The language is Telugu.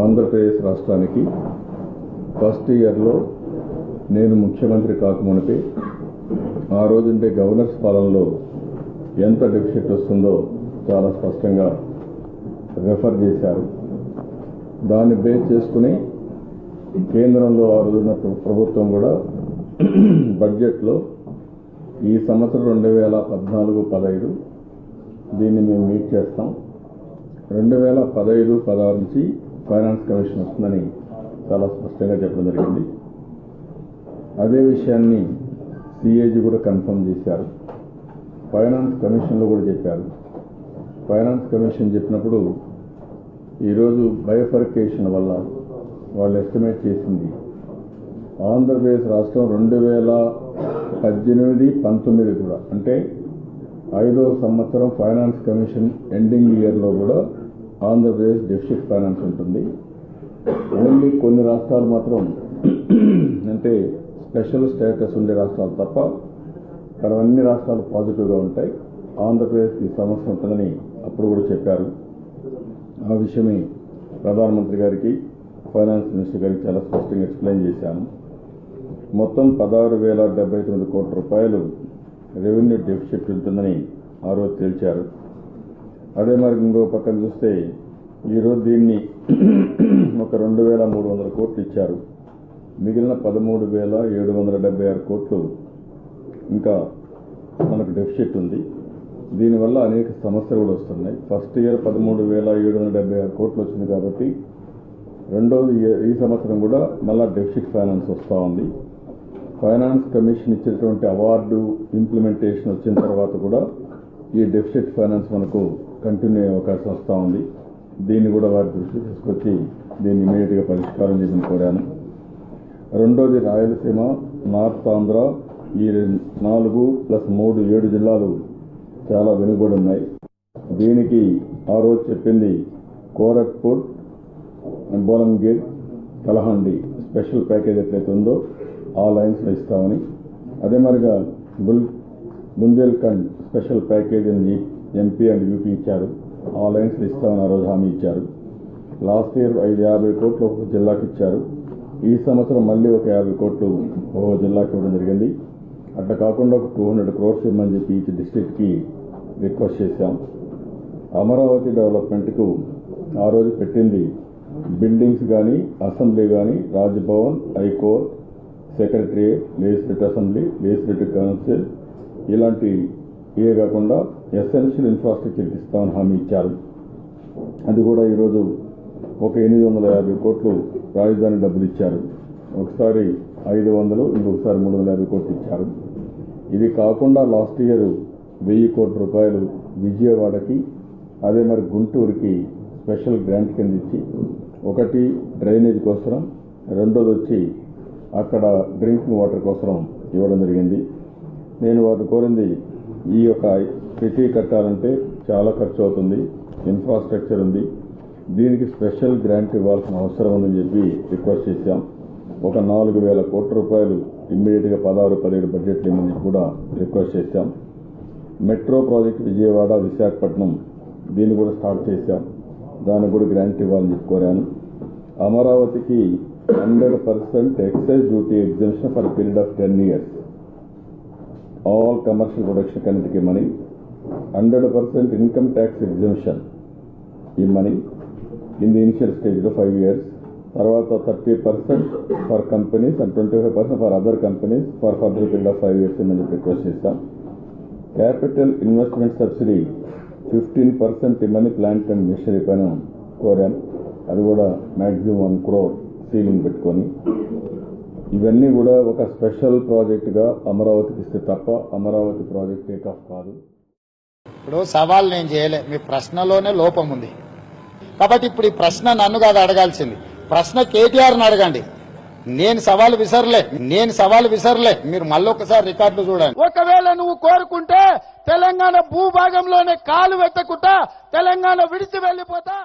ఆంధ్రప్రదేశ్ రాష్ట్రానికి ఫస్ట్ ఇయర్లో నేను ముఖ్యమంత్రి కాకమునిపే ఆ రోజుండే గవర్నర్స్ పాలనలో ఎంత డెఫిసిట్ వస్తుందో చాలా స్పష్టంగా రెఫర్ చేశారు. దాన్ని బేస్ చేసుకుని కేంద్రంలో ఆ రోజున ప్రభుత్వం కూడా బడ్జెట్లో ఈ సంవత్సరం 2014-15 దీన్ని మేము మీట్ చేస్తాం. 2015-16 నుంచి ఫైనాన్స్ కమిషన్ వస్తుందని చాలా స్పష్టంగా చెప్పడం జరిగింది. అదే విషయాన్ని సిఏజీ కూడా కన్ఫర్మ్ చేశారు. ఫైనాన్స్ కమిషన్లో కూడా చెప్పారు. ఫైనాన్స్ కమిషన్ చెప్పినప్పుడు ఈరోజు బైఫర్కేషన్ వల్ల వాళ్ళు ఎస్టిమేట్ చేసింది ఆంధ్రప్రదేశ్ రాష్ట్రం 2018-19 కూడా అంటే 5వ సంవత్సరం ఫైనాన్స్ కమిషన్ ఎండింగ్ ఇయర్లో కూడా ఆంధ్రప్రదేశ్ డెఫిసిట్ ఫైనాన్స్ ఉంటుంది. ఓన్లీ కొన్ని రాష్ట్రాలు మాత్రం అంటే స్పెషల్ స్టేటస్ ఉండే రాష్ట్రాలు తప్ప ఇక్కడ అన్ని రాష్ట్రాలు పాజిటివ్గా ఉంటాయి. ఆంధ్రప్రదేశ్ ఈ సమస్య ఉంటుందని అప్పుడు కూడా చెప్పారు. ఆ విషయమే ప్రధానమంత్రి గారికి ఫైనాన్స్ మినిస్టర్ గారికి చాలా స్పష్టంగా ఎక్స్ప్లెయిన్ చేశాను. మొత్తం 16,079 కోట్ల రూపాయలు రెవెన్యూ డెఫిసిట్ ఉంటుందని ఆ రోజు తేల్చారు. అదే మరి ఇంకో పక్కన చూస్తే ఈరోజు దీన్ని ఒక 2,300 కోట్లు ఇచ్చారు. మిగిలిన 13,776 కోట్లు ఇంకా మనకు డెఫిసిట్ ఉంది. దీనివల్ల అనేక సమస్యలు కూడా వస్తున్నాయి. ఫస్ట్ ఇయర్ 13,776 కోట్లు వచ్చింది కాబట్టి రెండోది ఈ సంవత్సరం కూడా మళ్ళా డెఫిసిట్ ఫైనాన్స్ వస్తూ ఉంది. ఫైనాన్స్ కమిషన్ ఇచ్చినటువంటి అవార్డు ఇంప్లిమెంటేషన్ వచ్చిన తర్వాత కూడా ఈ డెఫిసిట్ ఫైనాన్స్ మనకు కంటిన్యూ అయ్యే అవకాశం వస్తూ ఉంది. దీన్ని కూడా వారి దృష్టికి తీసుకొచ్చి దీన్ని ఇమీడియట్గా పరిష్కారం చేయమని కోరాను. రెండోది రాయలసీమ, నార్త్ ఆంధ్ర ఈ 4+3 7 జిల్లాలు చాలా వెనుకబడి ఉన్నాయి. దీనికి ఆ రోజు చెప్పింది కోరట్పూట్, బోలంగిర్, కలహండి స్పెషల్ ప్యాకేజ్ ఎట్లయితే ఉందో ఆ లైన్స్లో ఇస్తామని, అదే మరిగా బుందేల్ఖండ్ స్పెషల్ ప్యాకేజ్ అని ఎంపీ అండ్ యూపీ ఇచ్చారు. ఆ లైన్స్లో ఇస్తామని ఆ రోజు హామీ ఇచ్చారు. లాస్ట్ ఇయర్ 50 కోట్లు ఒక జిల్లాకి ఇచ్చారు. ఈ సంవత్సరం మళ్ళీ ఒక 50 కోట్లు ఒక జిల్లాకి ఇవ్వడం జరిగింది. అట్లా కాకుండా ఒక 200 crores ఇవ్వమని చెప్పి ఈచ్ డిస్ట్రిక్ట్కి రిక్వెస్ట్ చేశాం. అమరావతి డెవలప్మెంట్కు ఆ రోజు పెట్టింది బిల్డింగ్స్ కానీ, అసెంబ్లీ కానీ, Raj Bhavan, high court, secretariat, legislative assembly, legislative council ఇలాంటి ఇవే కాకుండా ఎసెన్షియల్ ఇన్ఫ్రాస్ట్రక్చర్ ఇస్తామని హామీ ఇచ్చారు. అది కూడా ఈరోజు ఒక 850 కోట్లు రాజధాని డబ్బులు ఇచ్చారు. ఒకసారి 500, ఇంకొకసారి 350 కోట్లు ఇచ్చారు. ఇది కాకుండా లాస్ట్ ఇయర్ 1000 కోట్ల రూపాయలు విజయవాడకి, అదే మరి గుంటూరుకి స్పెషల్ గ్రాంట్ కింద ఇచ్చి, ఒకటి డ్రైనేజ్ కోసం, రెండోది వచ్చి అక్కడ డ్రింకింగ్ వాటర్ కోసం ఇవ్వడం జరిగింది. నేను వారిని కోరింది ఈ యొక్క సిటీ కట్టాలంటే చాలా ఖర్చు అవుతుంది, ఇన్ఫ్రాస్ట్రక్చర్ ఉంది, దీనికి స్పెషల్ గ్రాంట్ ఇవ్వాల్సిన అవసరం ఉందని చెప్పి రిక్వెస్ట్ చేశాం. ఒక 4,000 కోట్ల రూపాయలు ఇమ్మీడియట్గా 16-17 బడ్జెట్లు ఇవ్వమని కూడా రిక్వెస్ట్ చేశాం. మెట్రో ప్రాజెక్టు విజయవాడ, విశాఖపట్నం దీన్ని కూడా స్టార్ట్ చేశాం. దానికి కూడా గ్రాంట్ ఇవ్వాలని చెప్పి కోరాను. అమరావతికి 100% excise duty exemption for period of 10 years. All commercial production కన్నిటికి మనీ, 100% ఇన్కమ్ ట్యాక్స్ ఎగ్జంప్షన్ ఈ మనీ ఇన్ ది ఇనిషియల్ స్టేజ్లో 5 years. తర్వాత 30% for companies and 25% for other companies for further period of 5 years అని రిక్వెస్ట్ చేస్తాం. క్యాపిటల్ ఇన్వెస్ట్మెంట్ సబ్సిడీ 15% ఇమ్మని ప్లాంట్ అండ్ మిషనరీ పైన కోరాం. అది కూడా మ్యాక్సిమం 1 crore సీలింగ్ పెట్టుకొని, ఇవన్నీ కూడా ఒక స్పెషల్ ప్రాజెక్టుగా అమరావతికి ఇస్తే తప్ప అమరావతి ప్రాజెక్ట్ టేక్ ఆఫ్ కాదు. ఇప్పుడు సవాల్ నేను చేయలే, మీ ప్రశ్నలోనే లోపం ఉంది కాబట్టి ఇప్పుడు ఈ ప్రశ్న నన్ను కాదు అడగాల్సింది, ప్రశ్న కేటీఆర్ని అడగండి. నేను సవాలు విసరలే. మీరు మళ్ళొకసారి రికార్డులు చూడండి. ఒకవేళ నువ్వు కోరుకుంటే తెలంగాణ భూభాగంలోనే కాలు పెట్టకుండా తెలంగాణ విడిచి వెళ్లిపోతా.